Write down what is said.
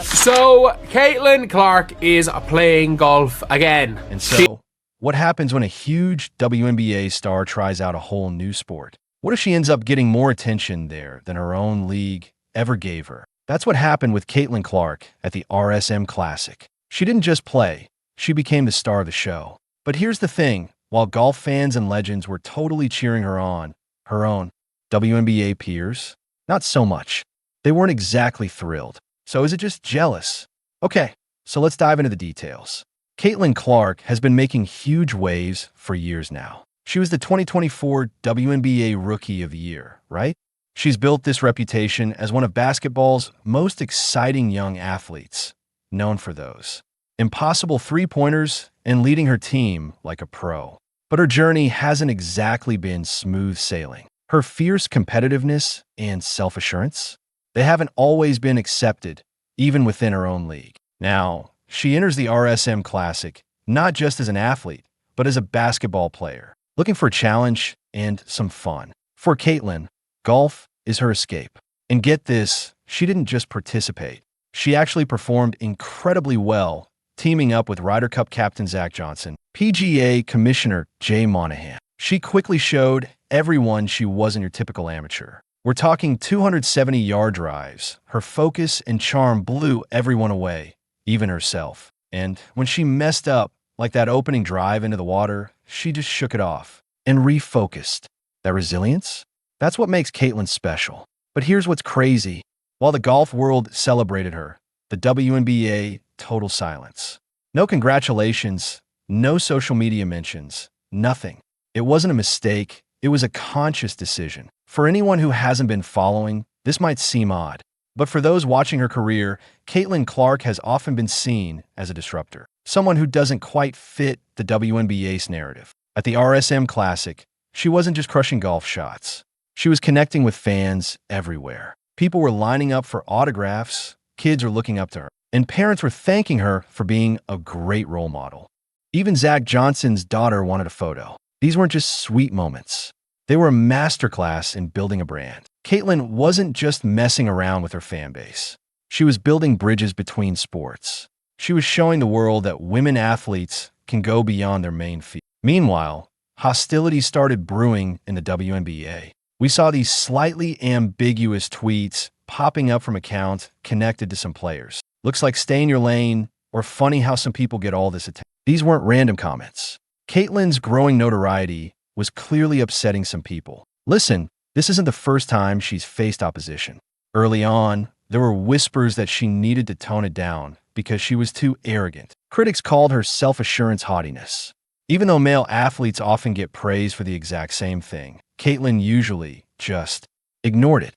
So, Caitlin Clark is playing golf again. And so, what happens when a huge WNBA star tries out a whole new sport? What if she ends up getting more attention there than her own league ever gave her? That's what happened with Caitlin Clark at the RSM Classic. She didn't just play, she became the star of the show. But here's the thing, while golf fans and legends were totally cheering her on, her own WNBA peers, not so much. They weren't exactly thrilled. So is it just jealous? Okay, so let's dive into the details. Caitlin Clark has been making huge waves for years now. She was the 2024 WNBA Rookie of the Year, right? She's built this reputation as one of basketball's most exciting young athletes, known for those impossible three-pointers and leading her team like a pro. But her journey hasn't exactly been smooth sailing. Her fierce competitiveness and self-assurance, they haven't always been accepted, even within her own league. Now, she enters the RSM Classic not just as an athlete, but as a basketball player, looking for a challenge and some fun. For Caitlin, golf is her escape. And get this, she didn't just participate. She actually performed incredibly well, teaming up with Ryder Cup captain Zach Johnson, PGA Commissioner Jay Monahan. She quickly showed everyone she wasn't your typical amateur. We're talking 270-yard drives. Her focus and charm blew everyone away, even herself. And when she messed up, like that opening drive into the water, she just shook it off and refocused. That resilience? That's what makes Caitlin special. But here's what's crazy. While the golf world celebrated her, the WNBA, total silence. No congratulations, no social media mentions, nothing. It wasn't a mistake, it was a conscious decision. For anyone who hasn't been following, this might seem odd. But for those watching her career, Caitlin Clark has often been seen as a disruptor. Someone who doesn't quite fit the WNBA's narrative. At the RSM Classic, she wasn't just crushing golf shots. She was connecting with fans everywhere. People were lining up for autographs, kids were looking up to her, and parents were thanking her for being a great role model. Even Zach Johnson's daughter wanted a photo. These weren't just sweet moments. They were a masterclass in building a brand. Caitlin wasn't just messing around with her fan base. She was building bridges between sports. She was showing the world that women athletes can go beyond their main field. Meanwhile, hostility started brewing in the WNBA. We saw these slightly ambiguous tweets popping up from accounts connected to some players. Looks like stay in your lane, or funny how some people get all this attention. These weren't random comments. Caitlin's growing notoriety was clearly upsetting some people. Listen, this isn't the first time she's faced opposition. Early on, there were whispers that she needed to tone it down because she was too arrogant. Critics called her self-assurance haughtiness. Even though male athletes often get praise for the exact same thing, Caitlin usually just ignored it.